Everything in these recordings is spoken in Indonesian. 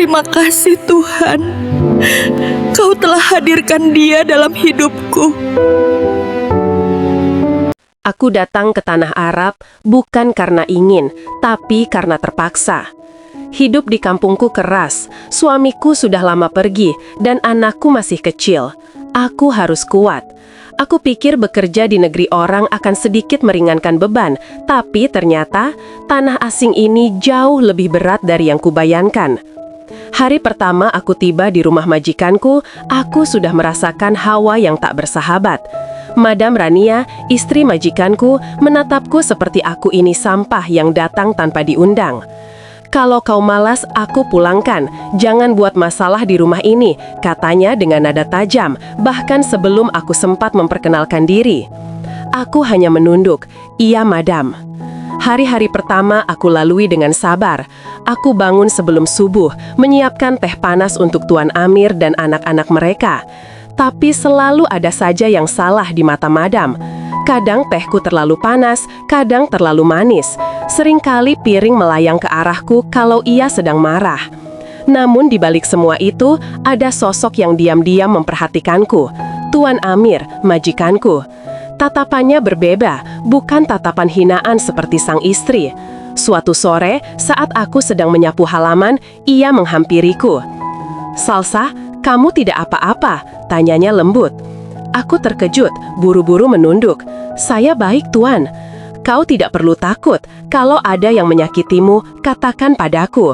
Terima kasih Tuhan, Kau telah hadirkan dia dalam hidupku. Aku datang ke tanah Arab bukan karena ingin, tapi karena terpaksa. Hidup di kampungku keras, suamiku sudah lama pergi, dan anakku masih kecil. Aku harus kuat. Aku pikir bekerja di negeri orang akan sedikit meringankan beban, tapi ternyata tanah asing ini jauh lebih berat dari yang kubayangkan. Hari pertama aku tiba di rumah majikanku, aku sudah merasakan hawa yang tak bersahabat. Madam Rania, istri majikanku, menatapku seperti aku ini sampah yang datang tanpa diundang. "Kalau kau malas, aku pulangkan. Jangan buat masalah di rumah ini," katanya dengan nada tajam, bahkan sebelum aku sempat memperkenalkan diri. Aku hanya menunduk, "Iya, madam." Hari-hari pertama aku lalui dengan sabar. Aku bangun sebelum subuh, menyiapkan teh panas untuk Tuan Amir dan anak-anak mereka. Tapi selalu ada saja yang salah di mata madam. Kadang tehku terlalu panas, kadang terlalu manis. Seringkali piring melayang ke arahku kalau ia sedang marah. Namun di balik semua itu, ada sosok yang diam-diam memperhatikanku. Tuan Amir, majikanku. Tatapannya berbeda, bukan tatapan hinaan seperti sang istri. Suatu sore, saat aku sedang menyapu halaman, ia menghampiriku. "Salsa, kamu tidak apa-apa?" tanyanya lembut. Aku terkejut, buru-buru menunduk. "Saya baik, Tuan." "Kau tidak perlu takut. Kalau ada yang menyakitimu, katakan padaku."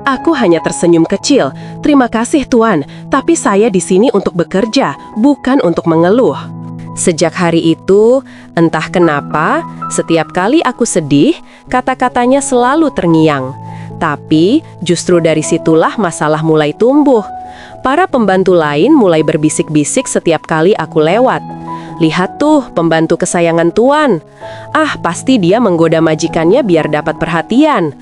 Aku hanya tersenyum kecil. "Terima kasih, Tuan, tapi saya di sini untuk bekerja, bukan untuk mengeluh." Sejak hari itu, entah kenapa, setiap kali aku sedih, kata-katanya selalu terngiang. Tapi, justru dari situlah masalah mulai tumbuh. Para pembantu lain mulai berbisik-bisik setiap kali aku lewat. "Lihat tuh, pembantu kesayangan Tuan. Ah, pasti dia menggoda majikannya biar dapat perhatian."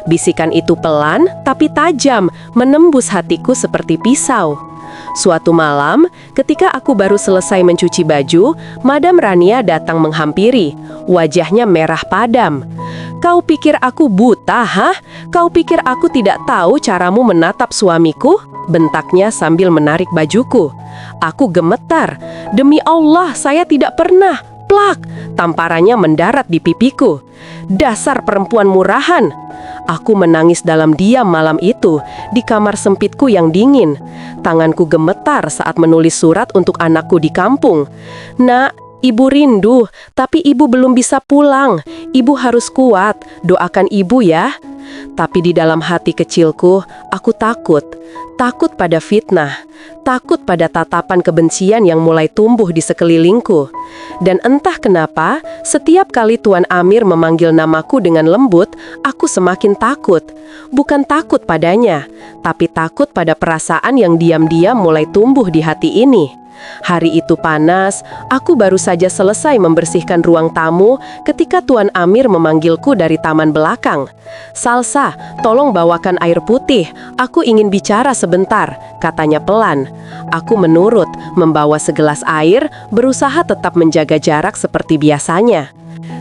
Bisikan itu pelan, tapi tajam, menembus hatiku seperti pisau. Suatu malam, ketika aku baru selesai mencuci baju, Madam Rania datang menghampiri. Wajahnya merah padam. "Kau pikir aku buta, hah? Kau pikir aku tidak tahu caramu menatap suamiku?" bentaknya sambil menarik bajuku. Aku gemetar. "Demi Allah, saya tidak pernah." Plak! Tamparannya mendarat di pipiku. "Dasar perempuan murahan!" Aku menangis dalam diam malam itu, di kamar sempitku yang dingin. Tanganku gemetar saat menulis surat untuk anakku di kampung. "Nak, Ibu rindu, tapi Ibu belum bisa pulang. Ibu harus kuat, doakan Ibu ya." Tapi di dalam hati kecilku, aku takut. Takut pada fitnah. Takut pada tatapan kebencian yang mulai tumbuh di sekelilingku. Dan entah kenapa, setiap kali Tuan Amir memanggil namaku dengan lembut, aku semakin takut. Bukan takut padanya, tapi takut pada perasaan yang diam-diam mulai tumbuh di hati ini. Hari itu panas, aku baru saja selesai membersihkan ruang tamu ketika Tuan Amir memanggilku dari taman belakang. "Salsa, tolong bawakan air putih, aku ingin bicara sebentar," katanya pelan. Aku menurut, membawa segelas air, berusaha tetap menjaga jarak seperti biasanya.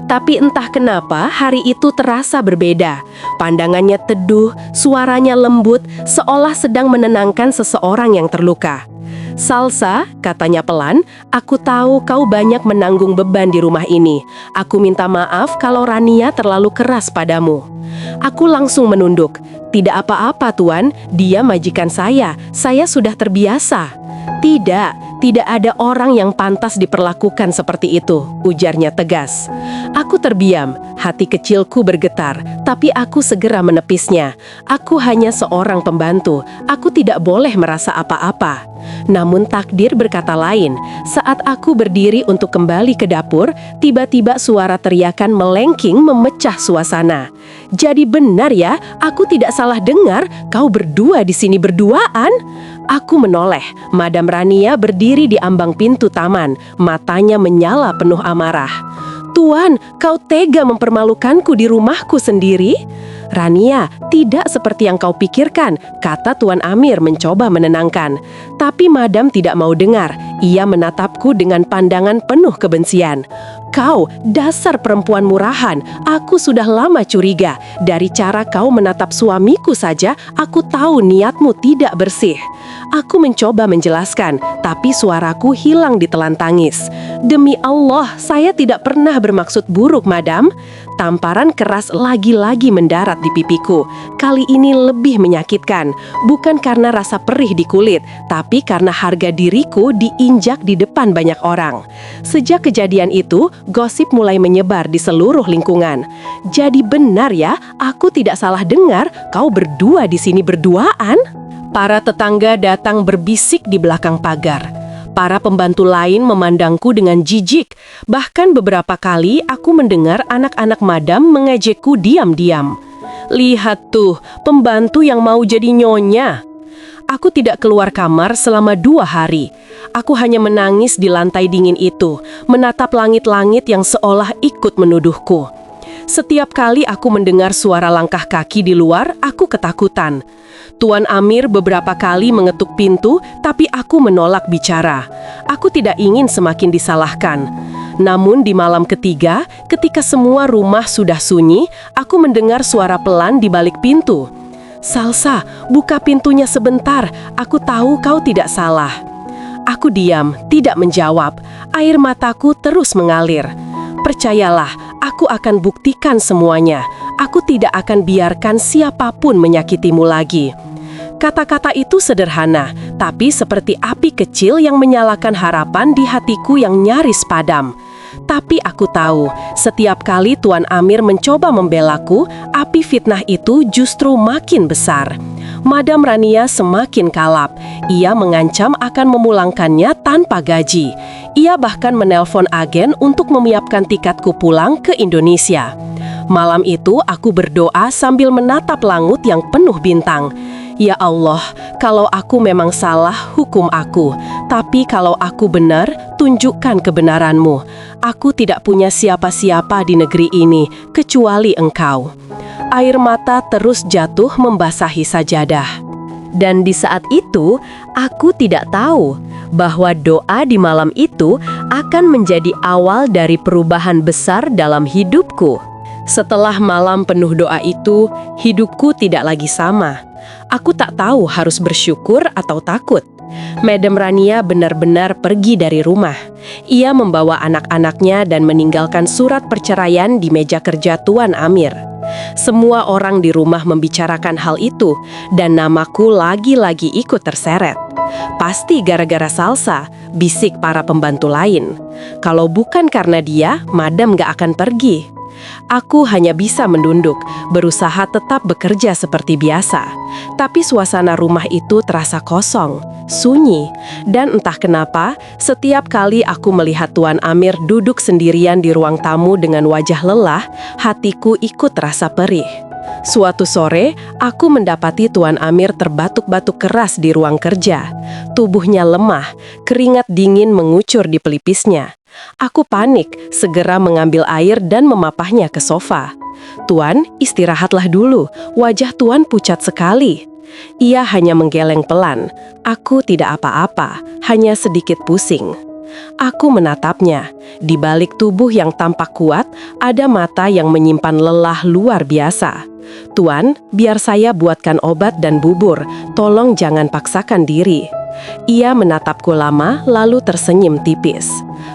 Tapi entah kenapa hari itu terasa berbeda. Pandangannya teduh, suaranya lembut, seolah sedang menenangkan seseorang yang terluka. "Salsa," katanya pelan, "aku tahu kau banyak menanggung beban di rumah ini. Aku minta maaf kalau Rania terlalu keras padamu." Aku langsung menunduk. "Tidak apa-apa, Tuan, dia majikan saya sudah terbiasa." Tidak ada orang yang pantas diperlakukan seperti itu," ujarnya tegas. Aku terdiam, hati kecilku bergetar, tapi aku segera menepisnya. Aku hanya seorang pembantu, aku tidak boleh merasa apa-apa. Namun takdir berkata lain. Saat aku berdiri untuk kembali ke dapur, tiba-tiba suara teriakan melengking memecah suasana. "Jadi benar ya, aku tidak salah dengar, kau berdua di sini berduaan?" Aku menoleh. Madam Rania berdiri di ambang pintu taman, matanya menyala penuh amarah. "Tuan, kau tega mempermalukanku di rumahku sendiri?" "Rania, tidak seperti yang kau pikirkan," kata Tuan Amir mencoba menenangkan. Tapi Madam tidak mau dengar. Ia menatapku dengan pandangan penuh kebencian. "Kau, dasar perempuan murahan, aku sudah lama curiga. Dari cara kau menatap suamiku saja, aku tahu niatmu tidak bersih." Aku mencoba menjelaskan, tapi suaraku hilang ditelan tangis. "Demi Allah, saya tidak pernah bermaksud buruk, Madam." Tamparan keras lagi-lagi mendarat di pipiku. Kali ini lebih menyakitkan, bukan karena rasa perih di kulit, tapi karena harga diriku diinjak di depan banyak orang. Sejak kejadian itu, gosip mulai menyebar di seluruh lingkungan. Jadi benar ya, aku tidak salah dengar kau berdua di sini berduaan? Para tetangga datang berbisik di belakang pagar. Para pembantu lain memandangku dengan jijik. Bahkan beberapa kali aku mendengar anak-anak Madam mengejekku diam-diam. "Lihat tuh, pembantu yang mau jadi nyonya." Aku tidak keluar kamar selama 2 hari. Aku hanya menangis di lantai dingin itu, menatap langit-langit yang seolah ikut menuduhku. Setiap kali aku mendengar suara langkah kaki di luar, aku ketakutan. Tuan Amir beberapa kali mengetuk pintu, tapi aku menolak bicara. Aku tidak ingin semakin disalahkan. Namun di malam ketiga, ketika semua rumah sudah sunyi, aku mendengar suara pelan di balik pintu. "Salsa, buka pintunya sebentar, aku tahu kau tidak salah." Aku diam, tidak menjawab. Air mataku terus mengalir. "Percayalah, aku akan buktikan semuanya. Aku tidak akan biarkan siapapun menyakitimu lagi." Kata-kata itu sederhana, tapi seperti api kecil yang menyalakan harapan di hatiku yang nyaris padam. Tapi aku tahu, setiap kali Tuan Amir mencoba membelaku, api fitnah itu justru makin besar. Madam Rania semakin kalap. Ia mengancam akan memulangkannya tanpa gaji. Ia bahkan menelpon agen untuk menyiapkan tiketku pulang ke Indonesia. Malam itu aku berdoa sambil menatap langit yang penuh bintang. "Ya Allah, kalau aku memang salah, hukum aku. Tapi kalau aku benar, tunjukkan kebenaran-Mu. Aku tidak punya siapa-siapa di negeri ini, kecuali Engkau." Air mata terus jatuh membasahi sajadah. Dan di saat itu, aku tidak tahu bahwa doa di malam itu akan menjadi awal dari perubahan besar dalam hidupku. Setelah malam penuh doa itu, hidupku tidak lagi sama. Aku tak tahu harus bersyukur atau takut. Madam Rania benar-benar pergi dari rumah. Ia membawa anak-anaknya dan meninggalkan surat perceraian di meja kerja Tuan Amir. Semua orang di rumah membicarakan hal itu, dan namaku lagi-lagi ikut terseret. "Pasti gara-gara Salsa," bisik para pembantu lain. "Kalau bukan karena dia, Madam gak akan pergi." Aku hanya bisa menunduk, berusaha tetap bekerja seperti biasa. Tapi suasana rumah itu terasa kosong, sunyi, dan entah kenapa, setiap kali aku melihat Tuan Amir duduk sendirian di ruang tamu dengan wajah lelah, hatiku ikut terasa perih. Suatu sore, aku mendapati Tuan Amir terbatuk-batuk keras di ruang kerja. Tubuhnya lemah, keringat dingin mengucur di pelipisnya. Aku panik, segera mengambil air dan memapahnya ke sofa. "Tuan, istirahatlah dulu, wajah Tuan pucat sekali." Ia hanya menggeleng pelan. "Aku tidak apa-apa, hanya sedikit pusing." Aku menatapnya. Di balik tubuh yang tampak kuat, ada mata yang menyimpan lelah luar biasa. "Tuan, biar saya buatkan obat dan bubur, tolong jangan paksakan diri." Ia menatapku lama, lalu tersenyum tipis.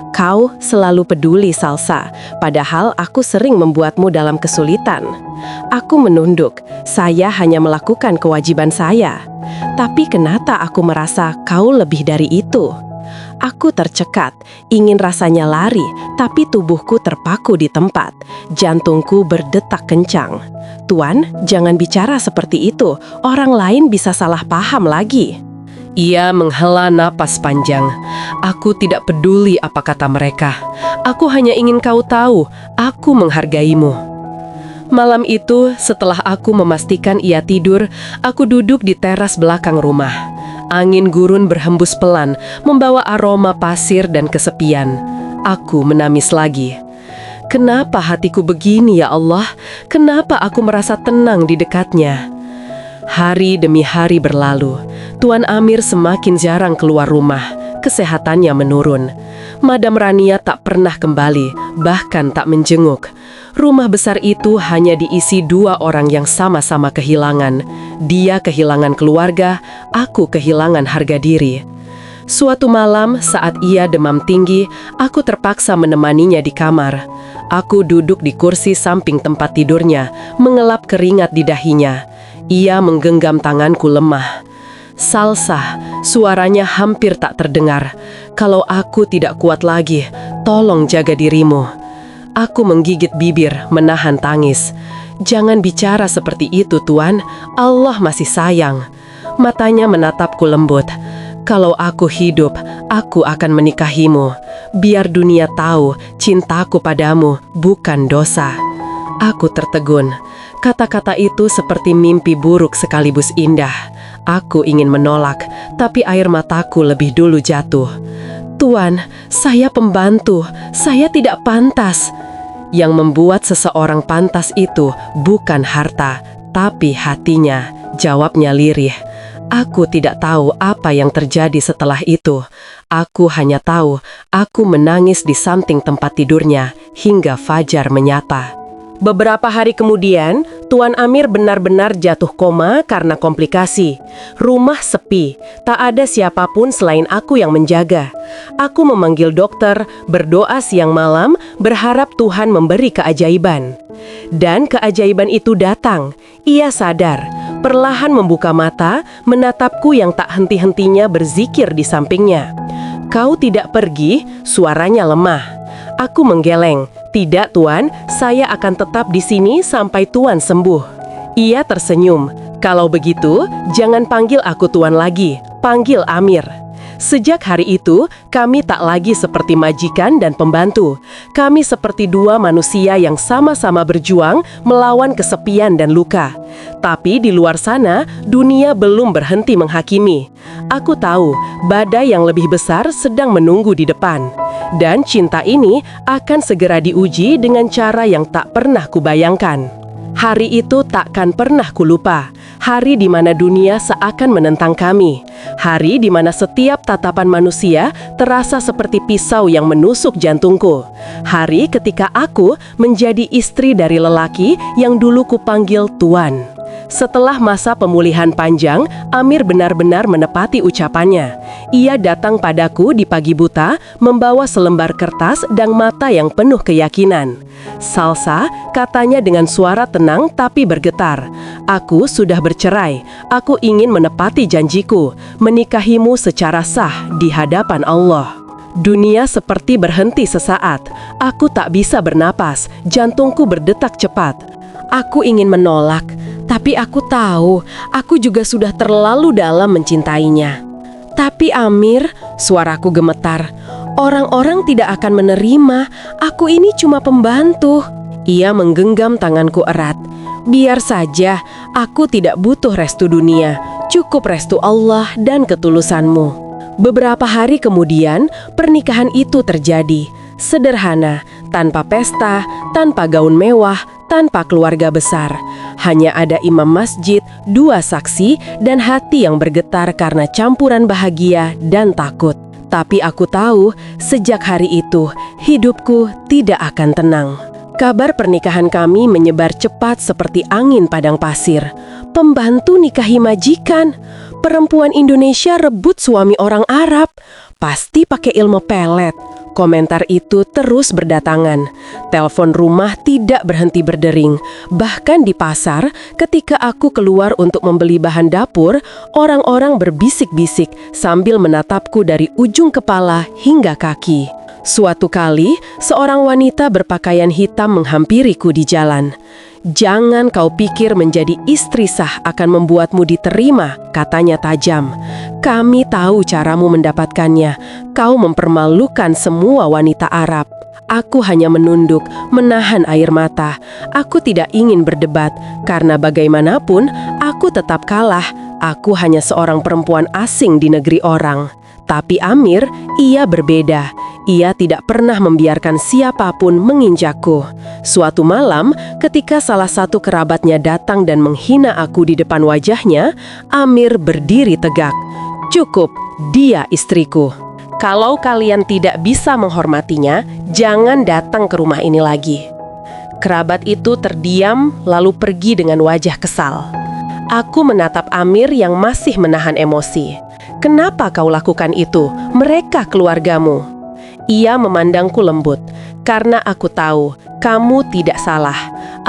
"Kau selalu peduli, Salsa, padahal aku sering membuatmu dalam kesulitan." Aku menunduk, saya hanya melakukan kewajiban saya. "Tapi kenapa aku merasa kau lebih dari itu?" Aku tercekat, ingin rasanya lari, tapi tubuhku terpaku di tempat. Jantungku berdetak kencang. "Tuan, jangan bicara seperti itu, orang lain bisa salah paham lagi." Ia menghela napas panjang. "Aku tidak peduli apa kata mereka. Aku hanya ingin kau tahu, aku menghargaimu." Malam itu, setelah aku memastikan ia tidur, aku duduk di teras belakang rumah. Angin gurun berhembus pelan, membawa aroma pasir dan kesepian. Aku menangis lagi. Kenapa hatiku begini ya Allah? Kenapa aku merasa tenang di dekatnya? Hari demi hari berlalu. Tuan Amir semakin jarang keluar rumah. kesehatannya menurun. Madam Rania tak pernah kembali, bahkan tak menjenguk. Rumah besar itu hanya diisi 2 orang yang sama-sama kehilangan. Dia kehilangan keluarga, aku kehilangan harga diri. Suatu malam saat ia demam tinggi, aku terpaksa menemaninya di kamar. Aku duduk di kursi samping tempat tidurnya, mengelap keringat di dahinya. Ia menggenggam tanganku lemah. Salsa, suaranya hampir tak terdengar. Kalau aku tidak kuat lagi, tolong jaga dirimu. Aku menggigit bibir, menahan tangis. Jangan bicara seperti itu, Tuan. Allah masih sayang. Matanya menatapku lembut. Kalau aku hidup, aku akan menikahimu. Biar dunia tahu cintaku padamu bukan dosa. Aku tertegun. Kata-kata itu seperti mimpi buruk sekaligus indah. Aku ingin menolak, tapi air mataku lebih dulu jatuh. Tuan, saya pembantu. Saya tidak pantas. Yang membuat seseorang pantas itu bukan harta, tapi hatinya, jawabnya lirih. Aku tidak tahu apa yang terjadi setelah itu. Aku hanya tahu, aku menangis di samping tempat tidurnya hingga fajar menyapa. Beberapa hari kemudian, Tuan Amir benar-benar jatuh koma karena komplikasi. Rumah sepi, tak ada siapapun selain aku yang menjaga. Aku memanggil dokter, berdoa siang malam, berharap Tuhan memberi keajaiban. Dan keajaiban itu datang. Ia sadar, perlahan membuka mata, menatapku yang tak henti-hentinya berzikir di sampingnya. Kau tidak pergi, suaranya lemah. Aku menggeleng. Tidak, Tuan, saya akan tetap di sini sampai Tuan sembuh. Ia tersenyum. Kalau begitu, jangan panggil aku Tuan lagi, panggil Amir. Sejak hari itu, kami tak lagi seperti majikan dan pembantu. Kami seperti 2 manusia yang sama-sama berjuang melawan kesepian dan luka. Tapi di luar sana, dunia belum berhenti menghakimi. Aku tahu, badai yang lebih besar sedang menunggu di depan. Dan cinta ini akan segera diuji dengan cara yang tak pernah kubayangkan. Hari itu takkan pernah kulupa. Hari di mana dunia seakan menentang kami. Hari di mana setiap tatapan manusia terasa seperti pisau yang menusuk jantungku. Hari ketika aku menjadi istri dari lelaki yang dulu kupanggil Tuan. Setelah masa pemulihan panjang, Amir benar-benar menepati ucapannya. Ia datang padaku di pagi buta, membawa selembar kertas dan mata yang penuh keyakinan. Salsa, katanya dengan suara tenang tapi bergetar. Aku sudah bercerai. Aku ingin menepati janjiku, menikahimu secara sah di hadapan Allah. Dunia seperti berhenti sesaat. Aku tak bisa bernapas, jantungku berdetak cepat. Aku ingin menolak, tapi aku tahu, aku juga sudah terlalu dalam mencintainya. Tapi Amir, suaraku gemetar, orang-orang tidak akan menerima, aku ini cuma pembantu. Ia menggenggam tanganku erat. Biar saja, aku tidak butuh restu dunia, cukup restu Allah dan ketulusanmu. Beberapa hari kemudian, pernikahan itu terjadi. Sederhana, tanpa pesta, tanpa gaun mewah, tanpa keluarga besar. Hanya ada imam masjid, 2 saksi, dan hati yang bergetar karena campuran bahagia dan takut. Tapi aku tahu, sejak hari itu, hidupku tidak akan tenang. Kabar pernikahan kami menyebar cepat seperti angin padang pasir. Pembantu nikahi majikan. Perempuan Indonesia rebut suami orang Arab. Pasti pakai ilmu pelet. Komentar itu terus berdatangan. Telepon rumah tidak berhenti berdering. Bahkan di pasar, ketika aku keluar untuk membeli bahan dapur, orang-orang berbisik-bisik sambil menatapku dari ujung kepala hingga kaki. Suatu kali, seorang wanita berpakaian hitam menghampiriku di jalan. Jangan kau pikir menjadi istri sah akan membuatmu diterima, katanya tajam. Kami tahu caramu mendapatkannya. Kau mempermalukan semua wanita Arab. Aku hanya menunduk, menahan air mata. Aku tidak ingin berdebat, karena bagaimanapun, aku tetap kalah. Aku hanya seorang perempuan asing di negeri orang. Tapi Amir, ia berbeda. Ia tidak pernah membiarkan siapapun menginjakku. Suatu malam, ketika salah satu kerabatnya datang dan menghina aku di depan wajahnya, Amir berdiri tegak. Cukup, dia istriku. Kalau kalian tidak bisa menghormatinya, jangan datang ke rumah ini lagi." Kerabat itu terdiam lalu pergi dengan wajah kesal. Aku menatap Amir yang masih menahan emosi. "Kenapa kau lakukan itu? Mereka keluargamu." Ia memandangku lembut. "Karena aku tahu, kamu tidak salah.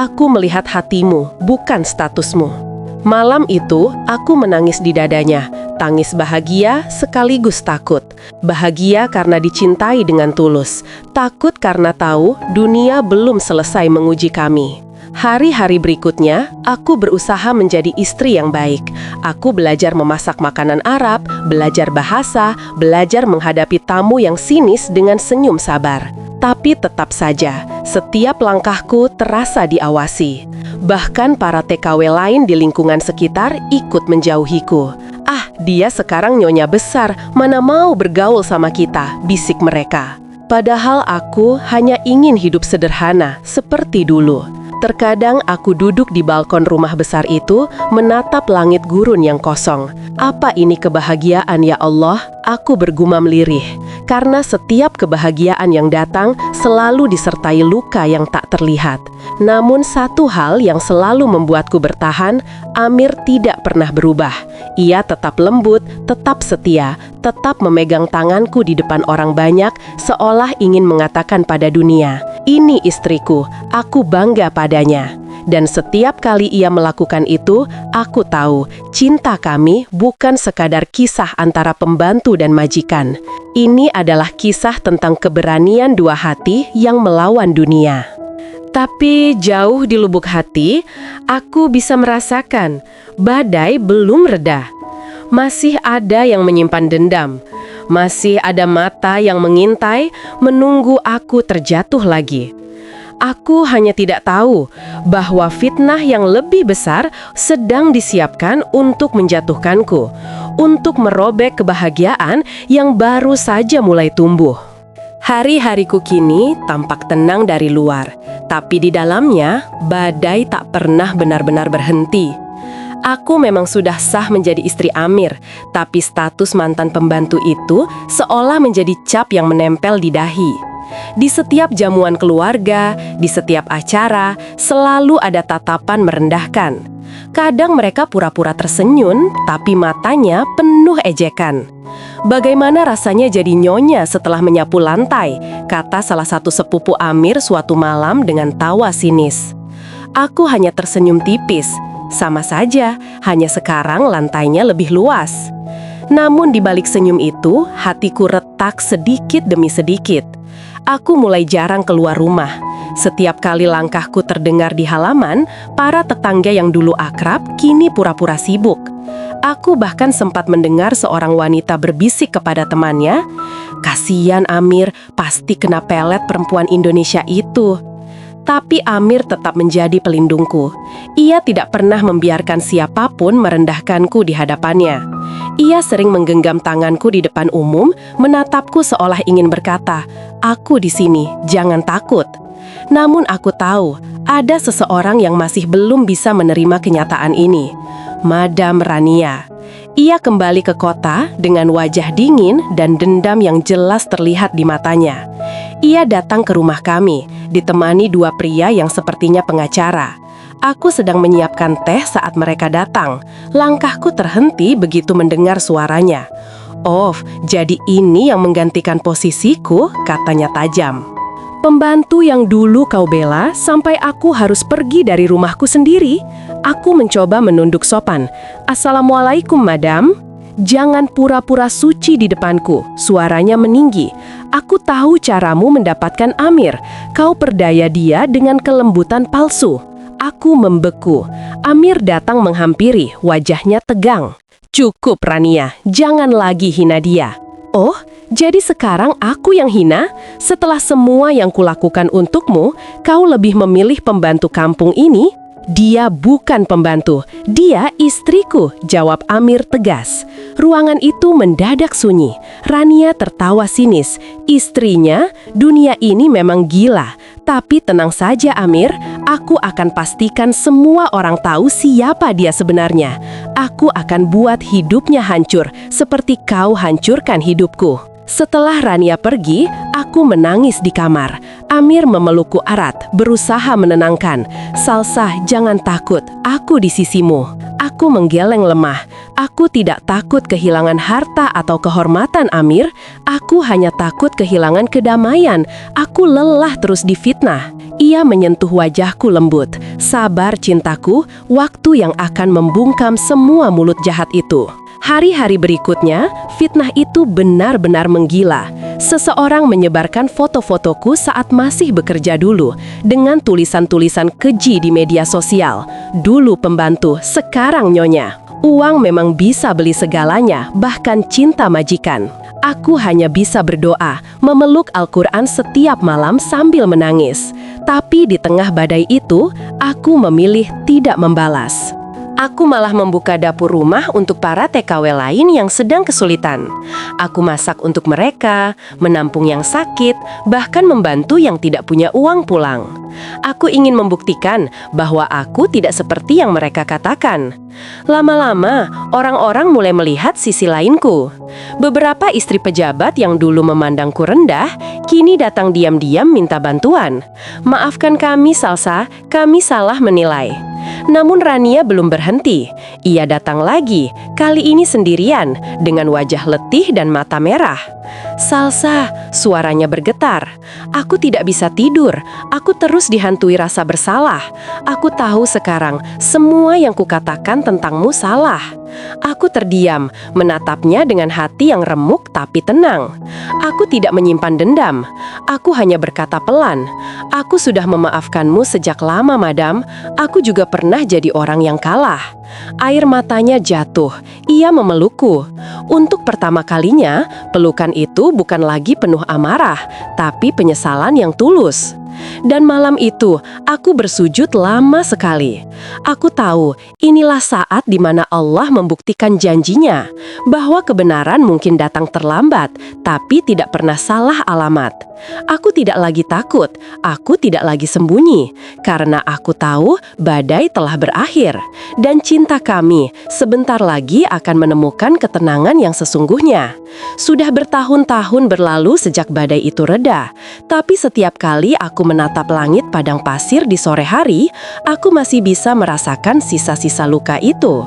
Aku melihat hatimu, bukan statusmu." Malam itu, aku menangis di dadanya. Tangis bahagia sekaligus takut. Bahagia karena dicintai dengan tulus. Takut karena tahu dunia belum selesai menguji kami. Hari-hari berikutnya, aku berusaha menjadi istri yang baik. Aku belajar memasak makanan Arab, belajar bahasa, belajar menghadapi tamu yang sinis dengan senyum sabar. Tapi tetap saja, setiap langkahku terasa diawasi. Bahkan para TKW lain di lingkungan sekitar ikut menjauhiku. "Ah, dia sekarang nyonya besar, mana mau bergaul sama kita," bisik mereka. Padahal aku hanya ingin hidup sederhana, seperti dulu. Terkadang aku duduk di balkon rumah besar itu, menatap langit gurun yang kosong. "Apa ini kebahagiaan ya Allah?" Aku bergumam lirih. Karena setiap kebahagiaan yang datang selalu disertai luka yang tak terlihat. Namun satu hal yang selalu membuatku bertahan, Amir tidak pernah berubah. Ia tetap lembut, tetap setia, tetap memegang tanganku di depan orang banyak, seolah ingin mengatakan pada dunia, "Ini istriku, aku bangga padanya." Dan setiap kali ia melakukan itu, aku tahu cinta kami bukan sekadar kisah antara pembantu dan majikan. Ini adalah kisah tentang keberanian dua hati yang melawan dunia. Tapi jauh di lubuk hati, aku bisa merasakan badai belum reda. Masih ada yang menyimpan dendam. Masih ada mata yang mengintai, menunggu aku terjatuh lagi. Aku hanya tidak tahu bahwa fitnah yang lebih besar sedang disiapkan untuk menjatuhkanku, untuk merobek kebahagiaan yang baru saja mulai tumbuh. Hari-hariku kini tampak tenang dari luar, tapi di dalamnya badai tak pernah benar-benar berhenti. Aku memang sudah sah menjadi istri Amir, tapi status mantan pembantu itu seolah menjadi cap yang menempel di dahi. Di setiap jamuan keluarga, di setiap acara, selalu ada tatapan merendahkan. Kadang mereka pura-pura tersenyum, tapi matanya penuh ejekan. "Bagaimana rasanya jadi nyonya setelah menyapu lantai?" kata salah satu sepupu Amir suatu malam dengan tawa sinis. Aku hanya tersenyum tipis. Sama saja, hanya sekarang lantainya lebih luas. Namun di balik senyum itu, hatiku retak sedikit demi sedikit. Aku mulai jarang keluar rumah. Setiap kali langkahku terdengar di halaman, para tetangga yang dulu akrab kini pura-pura sibuk. Aku bahkan sempat mendengar seorang wanita berbisik kepada temannya, "Kasihan Amir, pasti kena pelet perempuan Indonesia itu." Tapi Amir tetap menjadi pelindungku. Ia tidak pernah membiarkan siapapun merendahkanku di hadapannya. Ia sering menggenggam tanganku di depan umum, menatapku seolah ingin berkata, "Aku di sini, jangan takut." Namun aku tahu, ada seseorang yang masih belum bisa menerima kenyataan ini. Madam Rania. Ia kembali ke kota dengan wajah dingin dan dendam yang jelas terlihat di matanya. Ia datang ke rumah kami, ditemani dua pria yang sepertinya pengacara. Aku sedang menyiapkan teh saat mereka datang. Langkahku terhenti begitu mendengar suaranya. "Oh, jadi ini yang menggantikan posisiku," katanya tajam. "Pembantu yang dulu kau bela sampai aku harus pergi dari rumahku sendiri." Aku mencoba menunduk sopan. "Assalamualaikum, madam." "Jangan pura-pura suci di depanku," suaranya meninggi. "Aku tahu caramu mendapatkan Amir. Kau perdaya dia dengan kelembutan palsu." Aku membeku. Amir datang menghampiri, wajahnya tegang. "Cukup, Rania, jangan lagi hina dia." "Oh, jadi sekarang aku yang hina? Setelah semua yang kulakukan untukmu, kau lebih memilih pembantu kampung ini?" "Dia bukan pembantu, dia istriku," jawab Amir tegas. Ruangan itu mendadak sunyi. Rania tertawa sinis. "Istrinya, dunia ini memang gila. Tapi tenang saja Amir, aku akan pastikan semua orang tahu siapa dia sebenarnya. Aku akan buat hidupnya hancur, seperti kau hancurkan hidupku." Setelah Rania pergi, aku menangis di kamar. Amir memelukku erat, berusaha menenangkan. "Salsa, jangan takut, aku di sisimu." Aku menggeleng lemah. Aku tidak takut kehilangan harta atau kehormatan Amir. Aku hanya takut kehilangan kedamaian. Aku lelah terus difitnah. Ia menyentuh wajahku lembut. "Sabar cintaku, waktu yang akan membungkam semua mulut jahat itu." Hari-hari berikutnya, fitnah itu benar-benar menggila. Seseorang menyebarkan foto-fotoku saat masih bekerja dulu, dengan tulisan-tulisan keji di media sosial. "Dulu pembantu, sekarang nyonya." Uang memang bisa beli segalanya, bahkan cinta majikan. Aku hanya bisa berdoa, memeluk Al-Quran setiap malam sambil menangis. Tapi di tengah badai itu, aku memilih tidak membalas. Aku malah membuka dapur rumah untuk para TKW lain yang sedang kesulitan. Aku masak untuk mereka, menampung yang sakit, bahkan membantu yang tidak punya uang pulang. Aku ingin membuktikan bahwa aku tidak seperti yang mereka katakan. Lama-lama, orang-orang mulai melihat sisi lainku. Beberapa istri pejabat yang dulu memandangku rendah, kini datang diam-diam minta bantuan. "Maafkan kami, Salsa, kami salah menilai." Namun Rania belum berhenti. Ia datang lagi, kali ini sendirian, dengan wajah letih dan mata merah. "Salsa," suaranya bergetar. Aku tidak bisa tidur. Aku terus dihantui rasa bersalah. Aku tahu sekarang semua yang kukatakan tentangmu salah. Aku terdiam, menatapnya dengan hati yang remuk tapi tenang. Aku tidak menyimpan dendam. Aku hanya berkata pelan, "Aku sudah memaafkanmu sejak lama, madam. Aku juga pernah jadi orang yang kalah." Air matanya jatuh. Ia memelukku. Untuk pertama kalinya, pelukan itu bukan lagi penuh amarah, tapi penyesalan yang tulus. Dan malam itu, aku bersujud lama sekali. Aku tahu, inilah saat di mana Allah membuktikan janjinya, bahwa kebenaran mungkin datang terlambat, tapi tidak pernah salah alamat. Aku tidak lagi takut, aku tidak lagi sembunyi, karena aku tahu badai telah berakhir, dan cinta kami sebentar lagi akan menemukan ketenangan yang sesungguhnya. Sudah bertahun-tahun berlalu sejak badai itu reda, tapi setiap kali aku menatap langit padang pasir di sore hari, aku masih bisa merasakan sisa-sisa luka itu.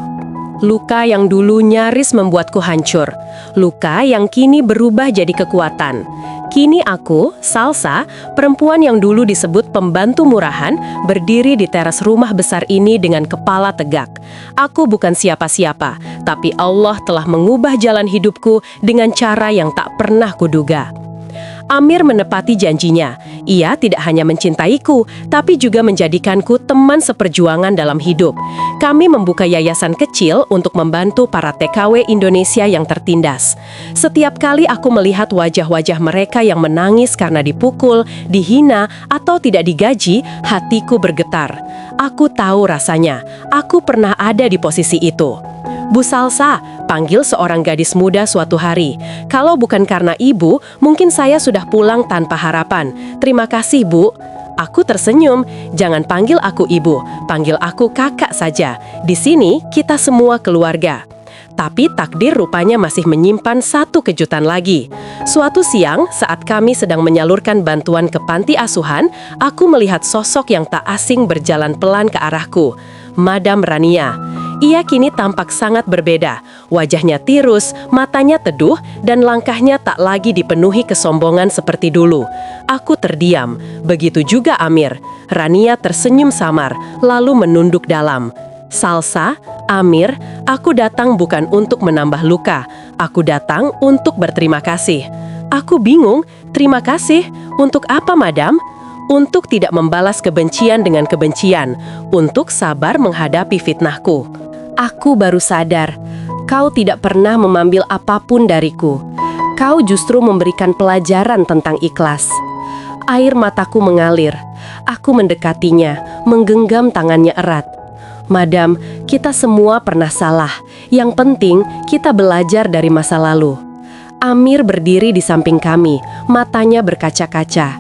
Luka yang dulu nyaris membuatku hancur. Luka yang kini berubah jadi kekuatan. Kini aku, Salsa, perempuan yang dulu disebut pembantu murahan, berdiri di teras rumah besar ini dengan kepala tegak. Aku bukan siapa-siapa, tapi Allah telah mengubah jalan hidupku dengan cara yang tak pernah kuduga. Amir menepati janjinya. Ia tidak hanya mencintaiku, tapi juga menjadikanku teman seperjuangan dalam hidup. Kami membuka yayasan kecil untuk membantu para TKW Indonesia yang tertindas. Setiap kali aku melihat wajah-wajah mereka yang menangis karena dipukul, dihina, atau tidak digaji, hatiku bergetar. Aku tahu rasanya. Aku pernah ada di posisi itu. "Bu Salsa," panggil seorang gadis muda suatu hari. "Kalau bukan karena ibu, mungkin saya sudah pulang tanpa harapan. Terima kasih, Bu." Aku tersenyum. "Jangan panggil aku ibu, panggil aku kakak saja. Di sini kita semua keluarga." Tapi takdir rupanya masih menyimpan satu kejutan lagi. Suatu siang, saat kami sedang menyalurkan bantuan ke panti asuhan, aku melihat sosok yang tak asing berjalan pelan ke arahku. Madam Rania. Ia kini tampak sangat berbeda. Wajahnya tirus, matanya teduh, dan langkahnya tak lagi dipenuhi kesombongan seperti dulu. Aku terdiam. Begitu juga Amir. Rania tersenyum samar, lalu menunduk dalam. "Salsa, Amir, aku datang bukan untuk menambah luka. Aku datang untuk berterima kasih." Aku bingung. "Terima kasih? Untuk apa, madam?" "Untuk tidak membalas kebencian dengan kebencian, untuk sabar menghadapi fitnahku." Aku baru sadar, kau tidak pernah mengambil apapun dariku. Kau justru memberikan pelajaran tentang ikhlas. Air mataku mengalir. Aku mendekatinya, menggenggam tangannya erat. "Madam, kita semua pernah salah. Yang penting, kita belajar dari masa lalu." Amir berdiri di samping kami, matanya berkaca-kaca.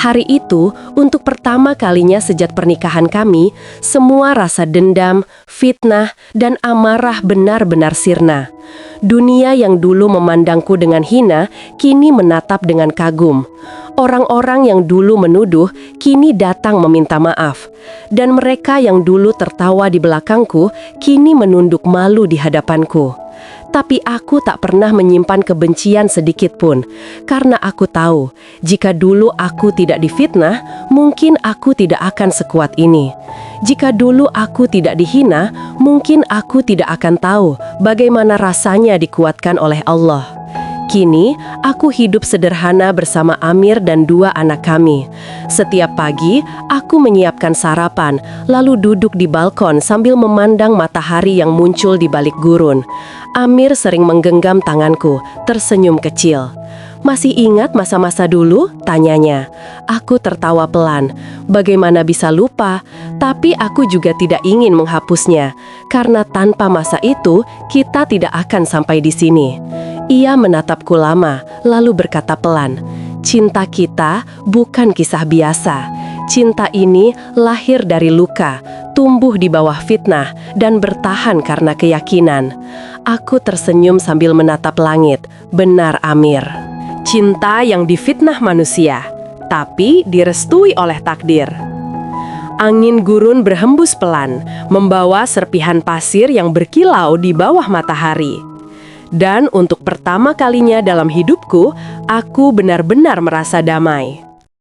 Hari itu, untuk pertama kalinya sejak pernikahan kami, semua rasa dendam, fitnah, dan amarah benar-benar sirna. Dunia yang dulu memandangku dengan hina, kini menatap dengan kagum. Orang-orang yang dulu menuduh, kini datang meminta maaf. Dan mereka yang dulu tertawa di belakangku, kini menunduk malu di hadapanku. Tapi aku tak pernah menyimpan kebencian sedikit pun, karena aku tahu, jika dulu aku tidak difitnah, mungkin aku tidak akan sekuat ini. Jika dulu aku tidak dihina, mungkin aku tidak akan tahu bagaimana rasanya dikuatkan oleh Allah. Kini, aku hidup sederhana bersama Amir dan 2 anak kami. Setiap pagi, aku menyiapkan sarapan, lalu duduk di balkon sambil memandang matahari yang muncul di balik gurun. Amir sering menggenggam tanganku, tersenyum kecil. "Masih ingat masa-masa dulu?" tanyanya. Aku tertawa pelan. Bagaimana bisa lupa? Tapi aku juga tidak ingin menghapusnya, karena tanpa masa itu, kita tidak akan sampai di sini. Ia menatapku lama, lalu berkata pelan, "Cinta kita bukan kisah biasa. Cinta ini lahir dari luka, tumbuh di bawah fitnah, dan bertahan karena keyakinan." Aku tersenyum sambil menatap langit. Benar, Amir. Cinta yang difitnah manusia, tapi direstui oleh takdir. Angin gurun berhembus pelan, membawa serpihan pasir yang berkilau di bawah matahari. Dan untuk pertama kalinya dalam hidupku, aku benar-benar merasa damai.